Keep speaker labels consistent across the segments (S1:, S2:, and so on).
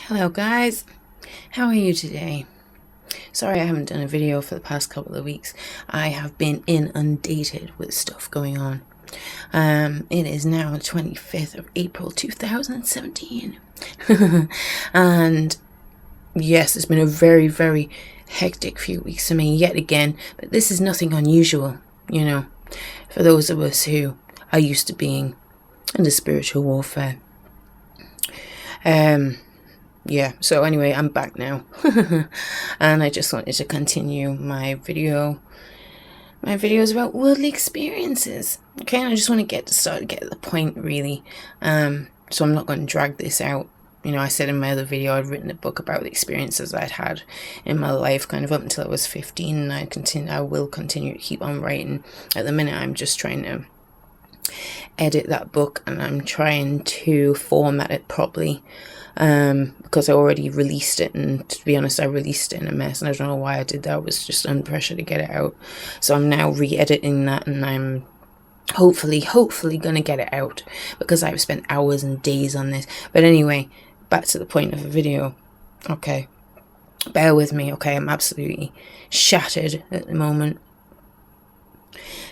S1: Hello guys, how are you today? Sorry I haven't done a video for the past couple of weeks. I have been inundated with stuff going on. It is now the 25th of April 2017 and yes, it's been a very, very hectic few weeks for me yet again, but this is nothing unusual, for those of us who are used to being under spiritual warfare. Yeah, so anyway, I'm back now. And I just wanted to continue my videos about worldly experiences. Okay, and I just want to get to the point really. So I'm not going to drag this out. I said in my other video I'd written a book about the experiences I'd had in my life kind of up until I was 15, and I will continue to keep on writing. At the minute I'm just trying to edit that book and I'm trying to format it properly. Because I already released it, and to be honest I released it in a mess and I don't know why I did that. I was just under pressure to get it out, so I'm now re-editing that and I'm hopefully gonna get it out because I've spent hours and days on this. But anyway, back to the point of the video. Okay, bear with me. Okay, I'm absolutely shattered at the moment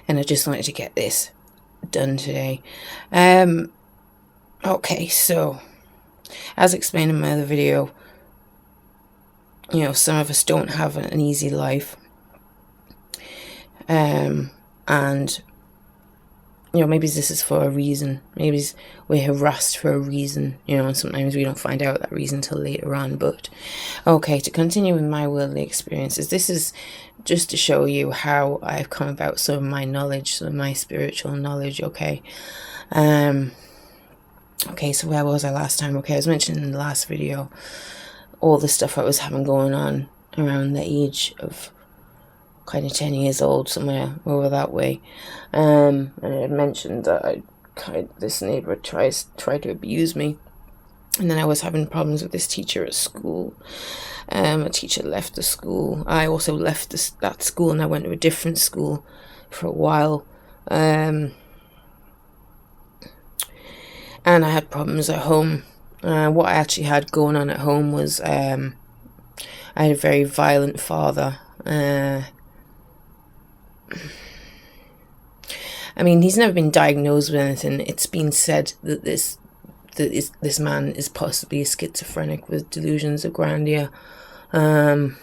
S1: and I just wanted to get this done today. Okay, so as explained in my other video, some of us don't have an easy life. And maybe this is for a reason. Maybe we're harassed for a reason, and sometimes we don't find out that reason till later on. But okay, to continue with my worldly experiences, this is just to show you how I've come about some of my knowledge, some of my spiritual knowledge. Okay, so where was I last time? Okay, I was mentioning in the last video all the stuff I was having going on around the age of kind of 10 years old, somewhere over that way. And I had mentioned that this neighbour tried to abuse me. And then I was having problems with this teacher at school. A teacher left the school. I also left that school and I went to a different school for a while. And I had problems at home. What I actually had going on at home was I had a very violent father. I mean, he's never been diagnosed with anything. It's been said that this man is possibly schizophrenic with delusions of grandeur. I'm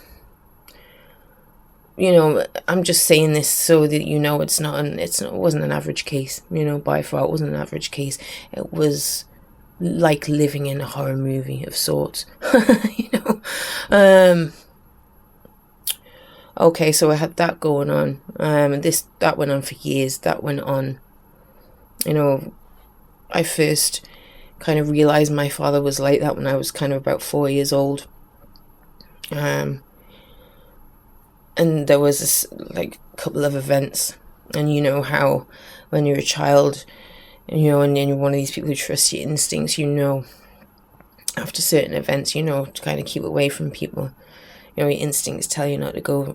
S1: just saying this so that it wasn't an average case. By far, it wasn't an average case. It was like living in a horror movie of sorts. Okay, so I had that going on, and that went on for years. That went on, I first kind of realized my father was like that when I was kind of about 4 years old. And there was this couple of events, and how when you're a child, and you're one of these people who trust your instincts, after certain events, to kind of keep away from people. Your instincts tell you not to go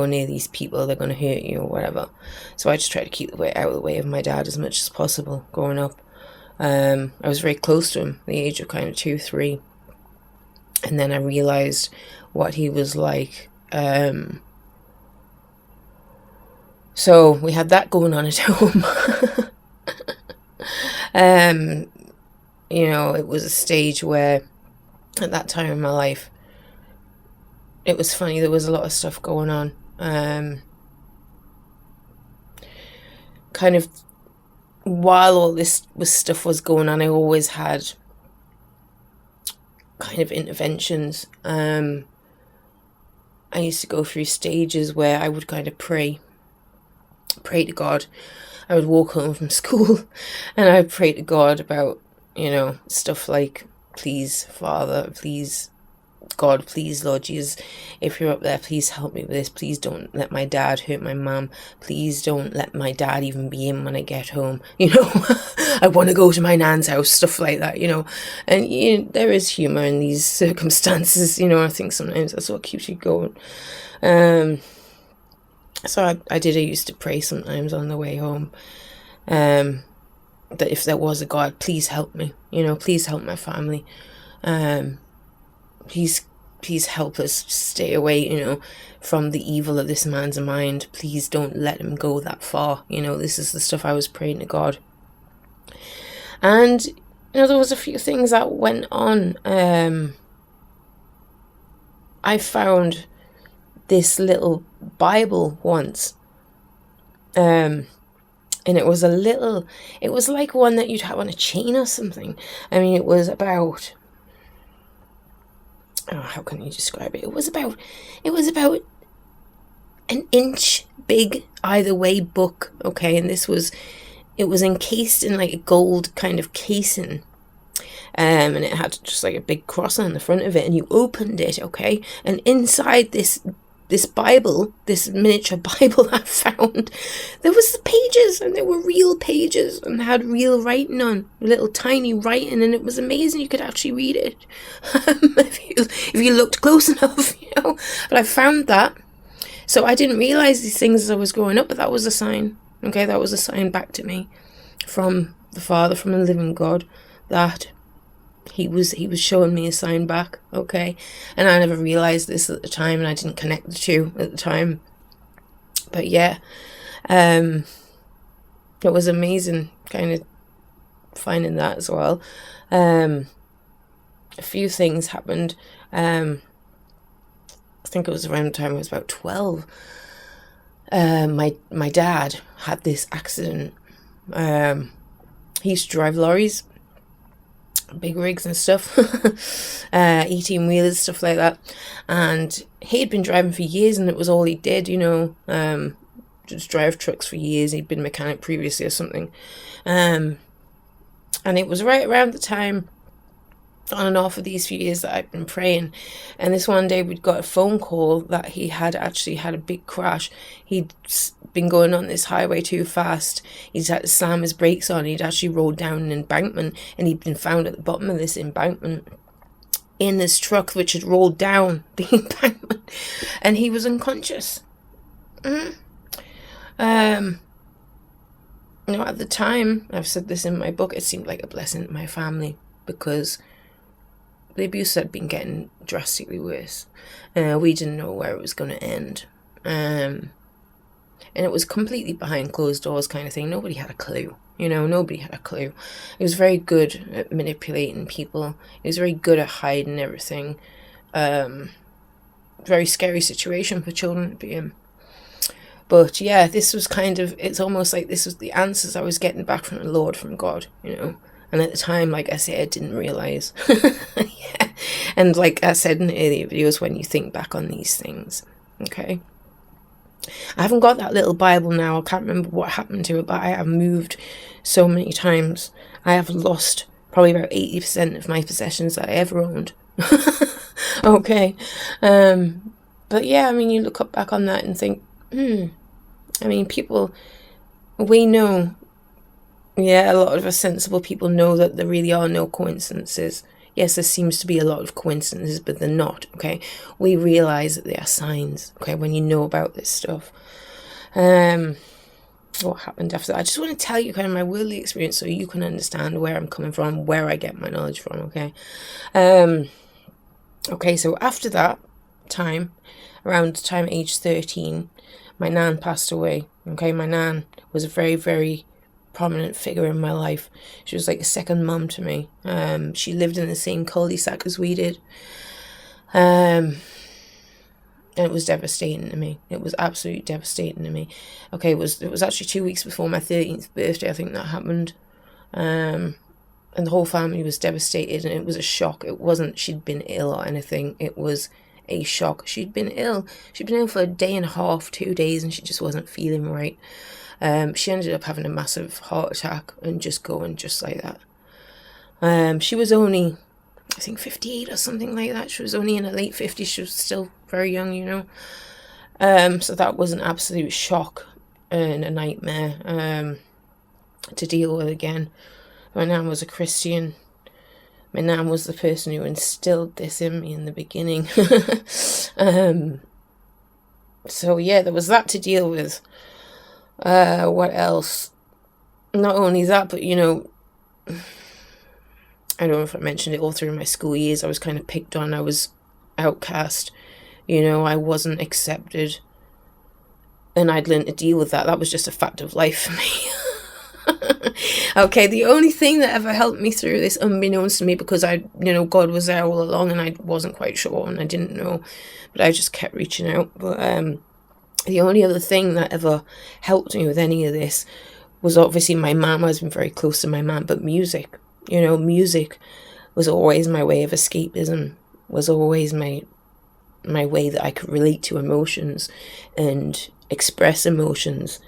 S1: near these people, they're going to hurt you or whatever. So I just tried to keep out of the way of my dad as much as possible growing up. I was very close to him at the age of kind of 2, 3. And then I realised what he was like. So we had that going on at home. It was a stage where at that time in my life, it was funny, there was a lot of stuff going on. Kind of while all this stuff was going on, I always had kind of interventions. I used to go through stages where I would kind of pray to God. I would walk home from school and I would pray to God about, stuff like, please, Father, please, God, please, Lord Jesus, if you're up there, please help me with this. Please don't let my dad hurt my mum. Please don't let my dad even be in when I get home. I want to go to my nan's house, stuff like that, And there is humour in these circumstances, I think sometimes that's what keeps you going. So I used to pray sometimes on the way home. That if there was a God, please help me, please help my family. please help us stay away, from the evil of this man's mind. Please don't let him go that far. This is the stuff I was praying to God. And, there was a few things that went on. I found this little Bible once. And it was like one that you'd have on a chain or something. I mean, it was about, how can you describe it? It was about an inch big either way book. Okay. And it was encased in like a gold kind of casing. And it had just like a big cross on the front of it, and you opened it, okay? And inside this Bible, this miniature Bible I found, there was the pages, and they were real pages, and they had real writing on, little tiny writing, and it was amazing. You could actually read it if you looked close enough, But I found that. So I didn't realize these things as I was growing up, but that was a sign, okay? That was a sign back to me from the Father, from the living God, that he was showing me a sign back, okay? And I never realized this at the time, and I didn't connect the two at the time. But yeah, it was amazing kind of finding that as well. A few things happened. I think it was around the time I was about 12. My dad had this accident. He used to drive lorries, big rigs and stuff, 18-wheelers, stuff like that. And he had been driving for years, and it was all he did, just drive trucks for years. He'd been a mechanic previously or something. And it was right around the time, on and off, of these few years, that I'd been praying. And this one day we'd got a phone call that he had actually had a big crash. He'd been going on this highway too fast. He'd had to slam his brakes on. He'd actually rolled down an embankment, and he'd been found at the bottom of this embankment in this truck which had rolled down the embankment, and he was unconscious. At the time, I've said this in my book, it seemed like a blessing to my family, because the abuse had been getting drastically worse. We didn't know where it was going to end. And it was completely behind closed doors kind of thing. Nobody had a clue. Nobody had a clue. He was very good at manipulating people. He was very good at hiding everything. Very scary situation for children to be in. But yeah, this was it's almost like this was the answers I was getting back from the Lord, from God, And at the time, like I said, I didn't realise. Yeah. And like I said in earlier videos, when you think back on these things, okay? I haven't got that little Bible now. I can't remember what happened to it, but I have moved so many times. I have lost probably about 80% of my possessions that I ever owned. Okay. But yeah, I mean, you look back on that and think, I mean, people, we know, yeah, a lot of us sensible people know that there really are no coincidences. Yes, there seems to be a lot of coincidences, but they're not, okay? We realise that they are signs, okay, when you know about this stuff. What happened after that? I just want to tell you kind of my worldly experience so you can understand where I'm coming from, where I get my knowledge from, okay? Okay, so after that time, around the time age 13, my nan passed away, okay? My nan was a very, very prominent figure in my life. She was like a second mum to me. She lived in the same cul-de-sac as we did. And it was devastating to me. It was absolutely devastating to me. Okay, it was actually 2 weeks before my 13th birthday, I think that happened. And the whole family was devastated, and it was a shock. It wasn't she'd been ill or anything. It was a shock. She'd been ill. She'd been ill for a day and a half, 2 days, and she just wasn't feeling right. She ended up having a massive heart attack and just going just like that. She was only, I think, 58 or something like that. She was only in her late 50s. She was still very young, So that was an absolute shock and a nightmare to deal with again. My nan was a Christian. My nan was the person who instilled this in me in the beginning. So yeah, there was that to deal with. What else? Not only that, but I don't know if I mentioned it, all through my school years I was kind of picked on. I was outcast. You know, I wasn't accepted. And I'd learned to deal with that. That was just a fact of life for me. Okay, the only thing that ever helped me through this, unbeknownst to me, because God was there all along and I wasn't quite sure and I didn't know, but I just kept reaching out. But the only other thing that ever helped me with any of this was obviously my mum. I was been very close to my mum, but music. Music was always my way of escapism, was always my way that I could relate to emotions and express emotions.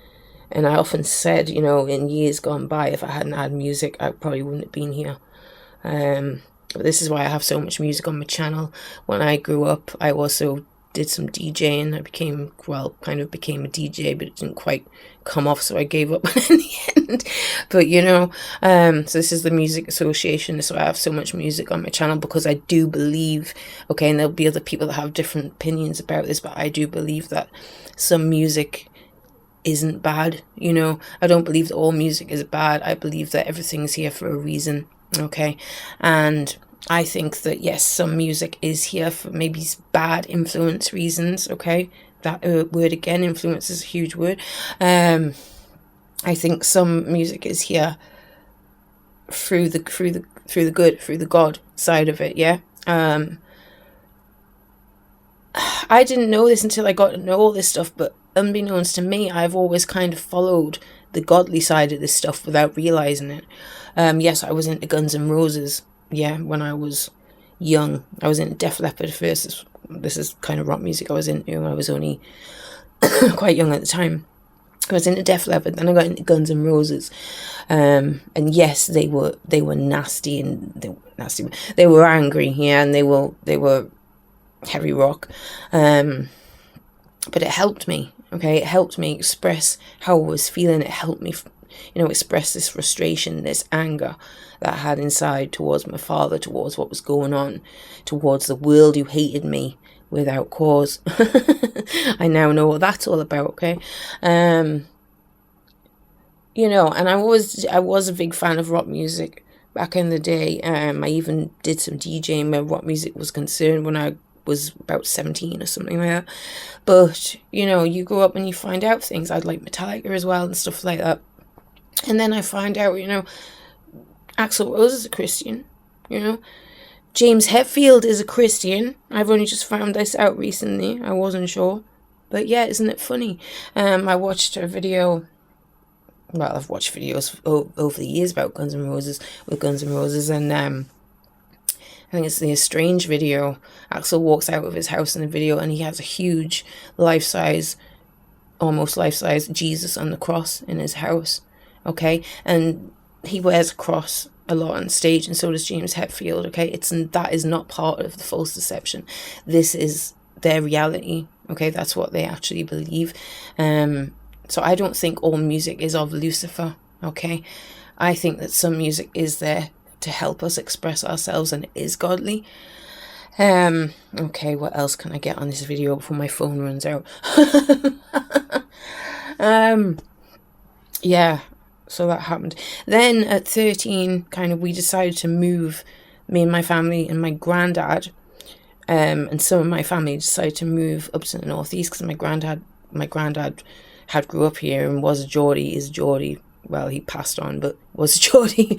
S1: And I often said, in years gone by, if I hadn't had music, I probably wouldn't have been here. But this is why I have so much music on my channel. When I grew up, I also did some DJing. I became a DJ, but it didn't quite come off, so I gave up in the end. But so this is the Music Association, so I have so much music on my channel because I do believe, okay, and there'll be other people that have different opinions about this, but I do believe that some music isn't bad. I don't believe that all music is bad. I believe that everything's here for a reason, okay? And I think that, yes, some music is here for maybe bad influence reasons, okay? That word again, influence is a huge word. I think some music is here through the good, through the God side of it, yeah? I didn't know this until I got to know all this stuff, but unbeknownst to me, I've always kind of followed the godly side of this stuff without realizing it. Yes, I was into Guns N' Roses, yeah, when I was young. I was into Def Leppard first. This is kind of rock music I was into. I was only quite young at the time. I was into Def Leppard, then I got into Guns N' Roses, and yes, they were nasty, and they were angry, yeah, and they were heavy rock, but it helped me. Okay, it helped me express how I was feeling. It helped me, express this frustration, this anger that I had inside towards my father, towards what was going on, towards the world who hated me without cause. I now know what that's all about, okay? And I was a big fan of rock music back in the day. I even did some DJing where rock music was concerned when I was about 17 or something like that. But you grow up and you find out things. I'd like Metallica as well and stuff like that. And then I find out, Axl Rose is a Christian, James Hetfield is a Christian. I've only just found this out recently. I wasn't sure. But yeah, isn't it funny? I watched a video. Well, I've watched videos over the years about Guns N' Roses, and I think it's the Estranged video. Axl walks out of his house in the video and he has a huge almost life-size Jesus on the cross in his house, okay? And he wears a cross a lot on stage, and so does James Hetfield, okay? That is not part of the false deception. This is their reality, okay? That's what they actually believe. So I don't think all music is of Lucifer, okay? I think that some music is there to help us express ourselves and it is godly. Okay, what else can I get on this video before my phone runs out? Yeah, so that happened. Then at 13, we decided to move, me and my family and my granddad, and some of my family decided to move up to the northeast because my granddad had grew up here and was a Geordie, is a Geordie. Well, he passed on, but was a Geordie.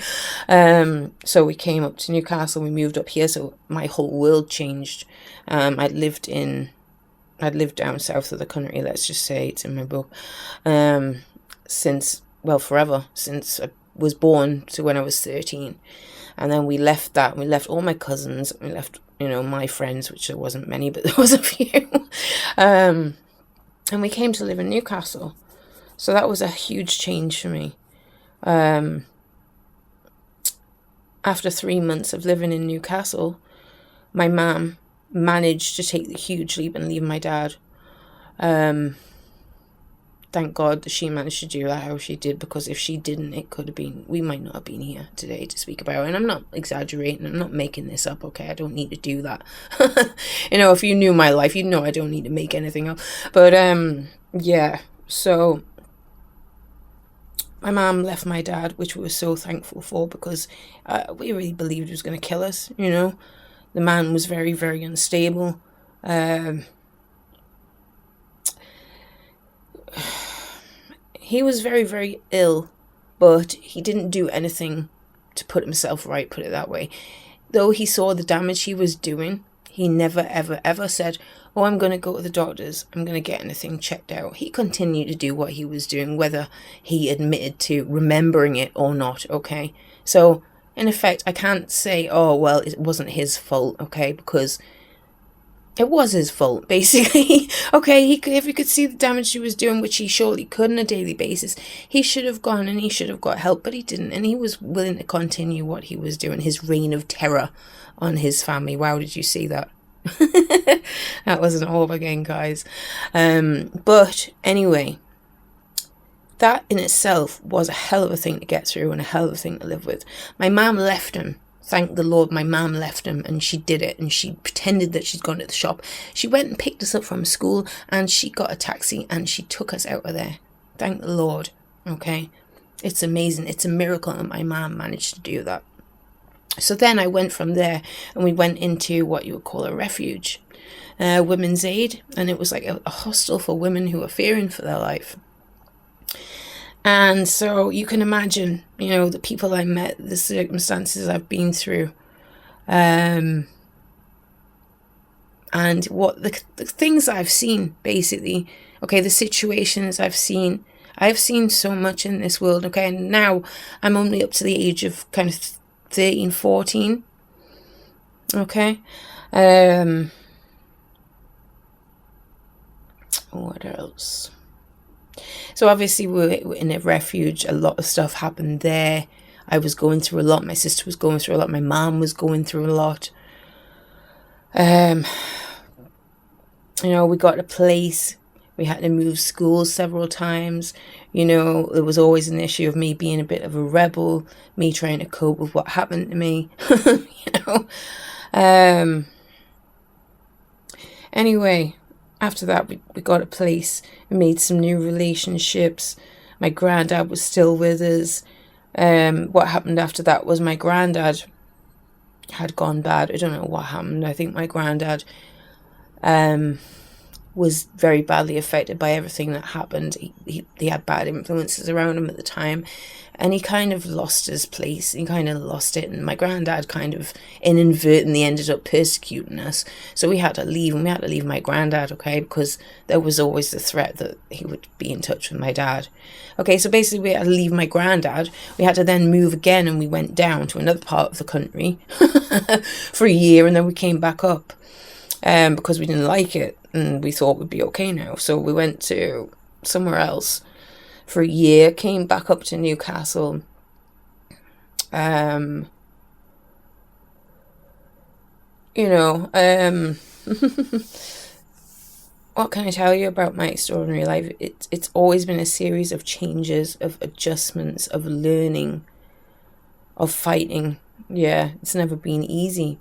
S1: So we came up to Newcastle, we moved up here, so my whole world changed. I'd lived down south of the country, let's just say, it's in my book, forever, since I was born to when I was 13. And then we left that, we left all my cousins, we left, my friends, which there wasn't many, but there was a few. And we came to live in Newcastle. So that was a huge change for me. After 3 months of living in Newcastle, my mum managed to take the huge leap and leave my dad. Thank God that she managed to do that how she did, because if she didn't, we might not have been here today to speak about it. And I'm not exaggerating, I'm not making this up, okay? I don't need to do that. If you knew my life, you'd know I don't need to make anything up. But, yeah, so my mum left my dad, which we were so thankful for, because we really believed he was going to kill us, The man was very, very unstable. He was very, very ill, but he didn't do anything to put himself right, put it that way. Though he saw the damage he was doing, he never, ever, ever said, oh, I'm going to go to the doctors, I'm going to get anything checked out. He continued to do what he was doing, whether he admitted to remembering it or not, okay? So, in effect, I can't say, oh, well, it wasn't his fault, okay? Because it was his fault, basically. Okay, if he could see the damage he was doing, which he surely could on a daily basis, he should have gone and he should have got help, but he didn't. And he was willing to continue what he was doing, his reign of terror on his family. Wow, did you see that? That wasn't all again, guys. But anyway, that in itself was a hell of a thing to get through and a hell of a thing to live with. My mum left him. Thank the Lord, my mum left him, and she did it, and she pretended that she'd gone to the shop. She went and picked us up from school, and she got a taxi, and she took us out of there. Thank the Lord, okay? It's amazing. It's a miracle that my mum managed to do that. So then I went from there, and we went into what you would call a refuge, Women's Aid, and it was like a hostel for women who are fearing for their life. And so you can imagine, you know, the people I met, the circumstances I've been through, and what the things I've seen, basically. Okay, the situations I've seen. I've seen so much in this world, okay, and now I'm only up to the age of kind of 13, 14, okay. What else? So obviously we're in a refuge. A lot of stuff happened there. I was going through a lot. My sister was going through a lot. My mom was going through a lot. You know, we got a place. We had to move schools several times. You know, there was always an issue of me being a bit of a rebel, me trying to cope with what happened to me. You know. Anyway, after that, we got a place, we made some new relationships. My granddad was still with us. What happened after that was my granddad had gone bad. I don't know what happened. I think my granddad was very badly affected by everything that happened. He had bad influences around him at the time, and he kind of lost his place. He kind of lost it, and my granddad kind of inadvertently ended up persecuting us. So we had to leave, and we had to leave my granddad, okay, because there was always the threat that he would be in touch with my dad. Okay, so basically we had to leave my granddad. We had to then move again, and we went down to another part of the country for a year, and then we came back up because we didn't like it, and we thought we'd be okay now. So we went to somewhere else for a year, came back up to Newcastle. You know, what can I tell you about my extraordinary life? It's always been a series of changes, of adjustments, of learning, of fighting. Yeah, it's never been easy.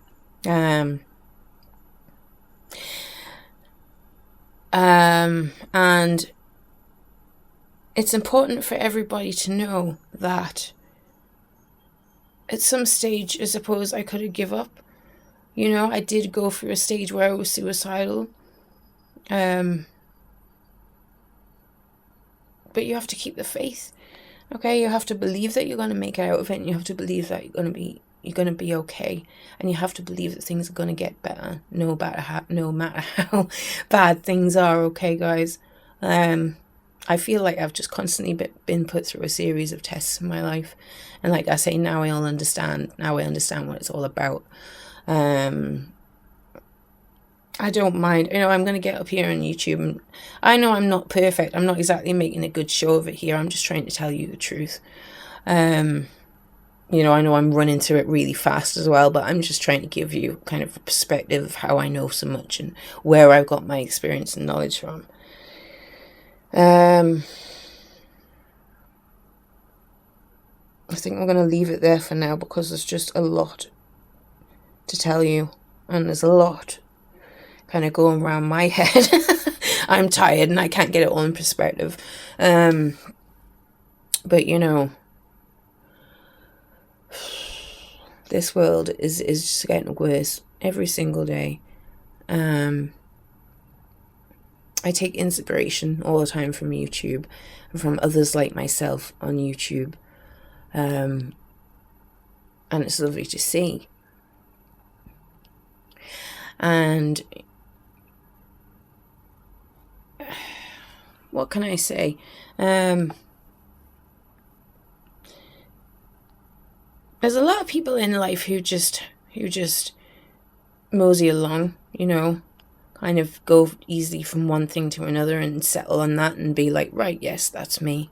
S1: And it's important for everybody to know that at some stage, I suppose I could have give up. You know, I did go through a stage where I was suicidal. But you have to keep the faith. Okay, you have to believe that you're going to make it out of it, and you have to believe that you're going to be okay, and you have to believe that things are going to get better, no matter how bad things are. Okay, guys. I feel like I've just constantly been put through a series of tests in my life, and like I say, now I understand what it's all about. I don't mind. You know, I'm going to get up here on YouTube, and I know I'm not perfect. I'm not exactly making a good show of it here. I'm just trying to tell you the truth. You know, I know I'm running through it really fast as well, but I'm just trying to give you kind of a perspective of how I know so much and where I've got my experience and knowledge from. I think I'm going to leave it there for now, because there's just a lot to tell you, and there's a lot kind of going around my head. I'm tired and I can't get it all in perspective. But you know, this world is just getting worse. every single day. I take inspiration all the time from YouTube and from others like myself on YouTube. And it's lovely to see. And what can I say? There's a lot of people in life who just mosey along, you know, kind of go easily from one thing to another and settle on that and be like, right, yes, that's me.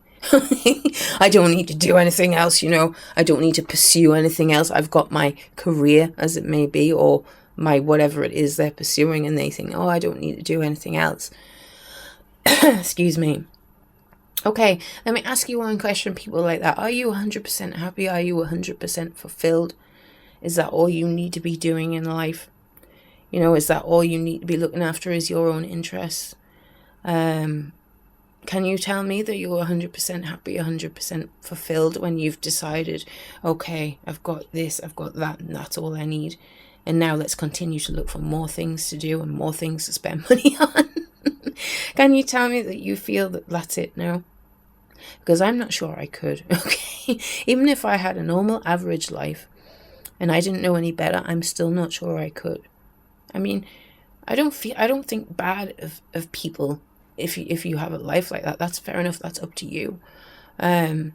S1: I don't need to do anything else, you know. I don't need to pursue anything else. I've got my career, as it may be, or my whatever it is they're pursuing, and they think, oh, I don't need to do anything else. Excuse me. Okay, let me ask you one question, people like that. Are you 100% happy? Are you 100% fulfilled? Is that all you need to be doing in life? You know, is that all you need to be looking after is your own interests? Can you tell me that you're 100% happy, 100% fulfilled when you've decided, okay, I've got this, I've got that, and that's all I need. And now let's continue to look for more things to do and more things to spend money on. Can you tell me that you feel that that's it now? Because I'm not sure I could, okay? Even if I had a normal average life and I didn't know any better, I'm still not sure I could. I mean, I don't think bad of people if you have a life like that. That's fair enough. That's up to you to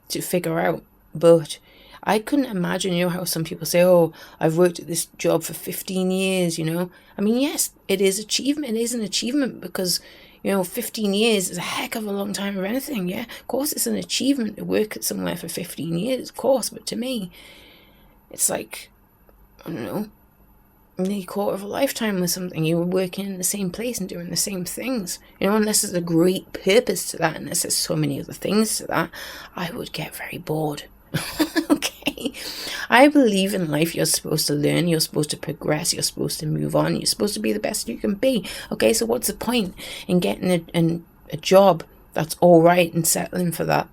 S1: figure out. But I couldn't imagine, you know, how some people say, oh, I've worked at this job for 15 years, you know. I mean, yes, it is achievement. It is an achievement because, you know, 15 years is a heck of a long time of anything, yeah. Of course, it's an achievement to work at somewhere for 15 years, of course. But to me, it's like, I don't know, nearly a quarter of a lifetime or something. You were working in the same place and doing the same things, you know. Unless there's a great purpose to that, unless there's so many other things to that, I would get very bored. Okay, I believe in life you're supposed to learn, you're supposed to progress, you're supposed to move on, you're supposed to be the best you can be. Okay, so what's the point in getting a job that's all right and settling for that?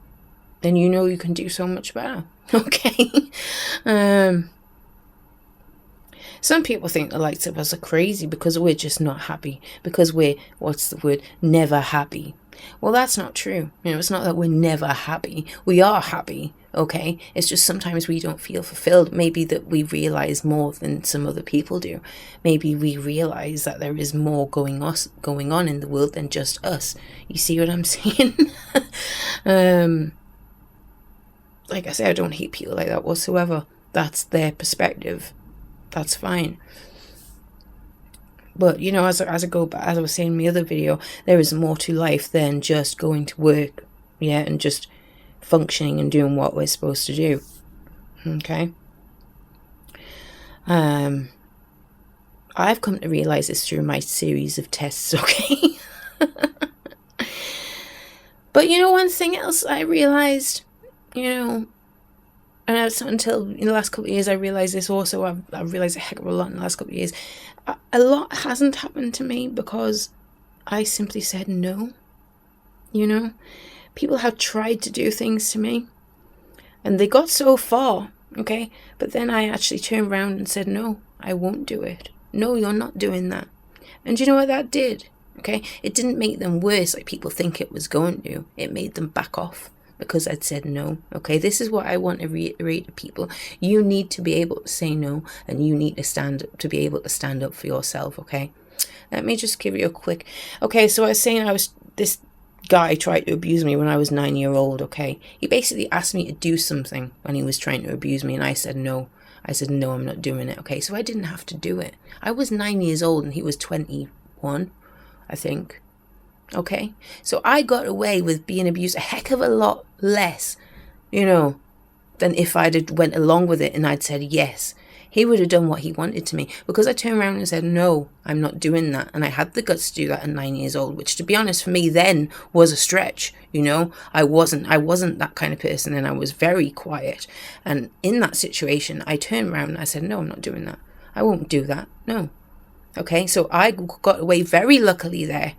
S1: Then you know you can do so much better. Okay. Some people think the likes of us are crazy because we're just not happy, because we're, what's the word, never happy. Well, that's not true. You know, it's not that we're never happy. We are happy, okay? It's just sometimes we don't feel fulfilled. Maybe that we realize more than some other people do. Maybe we realize that there is more going on in the world than just us. You see what I'm saying? Like I say, I don't hate people like that whatsoever. That's their perspective. That's fine. But, you know, as I go back, as I was saying in the other video, there is more to life than just going to work, yeah, and just functioning and doing what we're supposed to do. Okay. I've come to realize this through my series of tests, okay? But, you know, one thing else I realized, you know, and it's not until in the last couple of years I realised this also. I've realised a heck of a lot in the last couple of years. A lot hasn't happened to me because I simply said no. You know, people have tried to do things to me and they got so far, okay? But then I actually turned around and said, no, I won't do it. No, you're not doing that. And you know what that did? Okay, it didn't make them worse like people think it was going to. It made them back off. Because I'd said no. Okay, this is what I want to reiterate to people. You need to be able to say no, and you need to be able to stand up for yourself. Okay, let me just give you a quick. Okay, so I was saying this guy tried to abuse me when I was 9 years old. Okay, he basically asked me to do something when he was trying to abuse me, and I said no. I said no, I'm not doing it. Okay, so I didn't have to do it. I was 9 years old, and he was 21, I think. Okay, so I got away with being abused a heck of a lot less, you know, than if I'd went along with it and I'd said yes. He would have done what he wanted to me because I turned around and said, no, I'm not doing that. And I had the guts to do that at 9 years old, which to be honest for me then was a stretch. You know, I wasn't that kind of person and I was very quiet. And in that situation, I turned around and I said, no, I'm not doing that. I won't do that. No. Okay, so I got away very luckily there.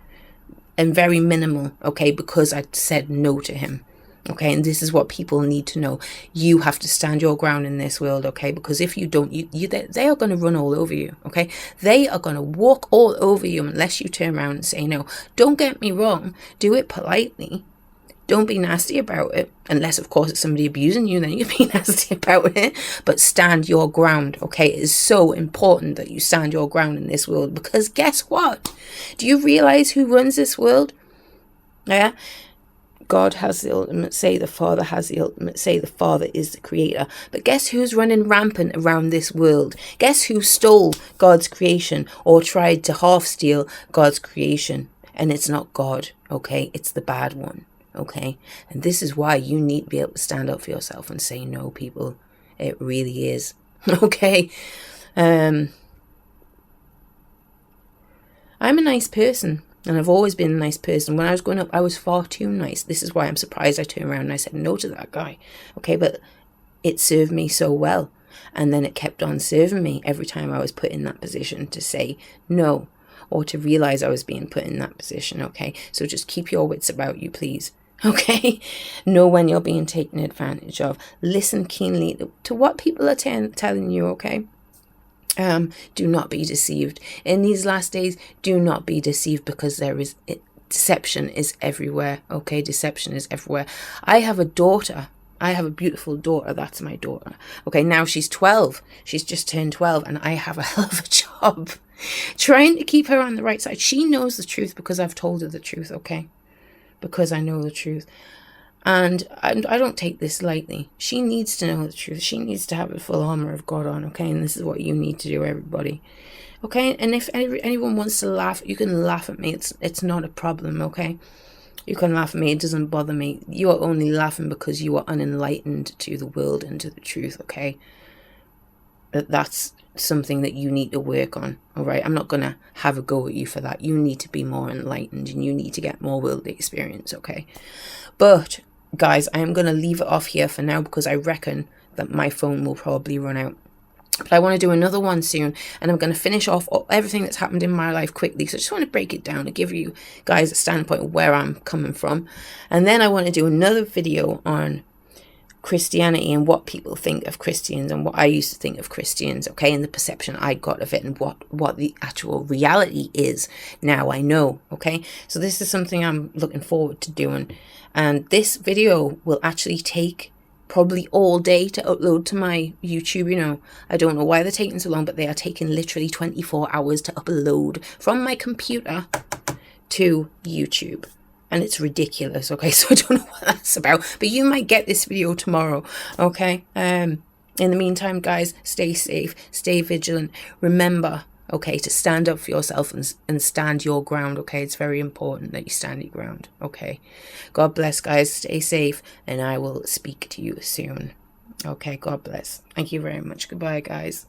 S1: And very minimal, okay, because I said no to him. Okay, and this is what people need to know. You have to stand your ground in this world, okay? Because if you don't, they are going to run all over you, okay? They are going to walk all over you unless you turn around and say no. Don't get me wrong. Do it politely. Don't be nasty about it. Unless, of course, it's somebody abusing you, then you be nasty about it. But stand your ground, okay? It is so important that you stand your ground in this world. Because guess what? Do you realize who runs this world? Yeah? God has the ultimate say, the Father has the ultimate say, the Father is the creator. But guess who's running rampant around this world? Guess who stole God's creation or tried to half steal God's creation? And it's not God, okay? It's the bad one, okay? And this is why you need to be able to stand up for yourself and say no, people. It really is, okay? I'm a nice person. And I've always been a nice person. When I was growing up, I was far too nice. This is why I'm surprised I turned around and I said no to that guy. Okay, but it served me so well. And then it kept on serving me every time I was put in that position to say no, or to realize I was being put in that position. Okay, so just keep your wits about you, please. Okay, know when you're being taken advantage of. Listen keenly to what people are telling you, okay? Do not be deceived. In these last days, do not be deceived, because deception is everywhere. Okay, deception is everywhere. I have a daughter. I have a beautiful daughter. That's my daughter. Okay, now she's 12. She's just turned 12, and I have a hell of a job trying to keep her on the right side. She knows the truth because I've told her the truth, okay? Because I know the truth. And I don't take this lightly. She needs to know the truth. She needs to have the full armor of God on, okay? And this is what you need to do, everybody. Okay? And if anyone wants to laugh, you can laugh at me. It's not a problem, okay? You can laugh at me. It doesn't bother me. You are only laughing because you are unenlightened to the world and to the truth, okay? That's something that you need to work on, all right? I'm not going to have a go at you for that. You need to be more enlightened, and you need to get more worldly experience, okay? But guys, I am going to leave it off here for now, because I reckon that my phone will probably run out. But I want to do another one soon, and I'm going to finish off everything that's happened in my life quickly. So I just want to break it down and give you guys a standpoint of where I'm coming from. And then I want to do another video on Christianity and what people think of Christians and what I used to think of Christians, okay, and the perception I got of it, and what the actual reality is now I know, okay? So this is something I'm looking forward to doing, and this video will actually take probably all day to upload to my YouTube. You know, I don't know why they're taking so long, but they are taking literally 24 hours to upload from my computer to YouTube. And it's ridiculous, okay? So I don't know what that's about. But you might get this video tomorrow, okay? In the meantime, guys, stay safe, stay vigilant. Remember, okay, to stand up for yourself and stand your ground, okay? It's very important that you stand your ground, okay? God bless, guys. Stay safe, and I will speak to you soon. Okay, God bless. Thank you very much. Goodbye, guys.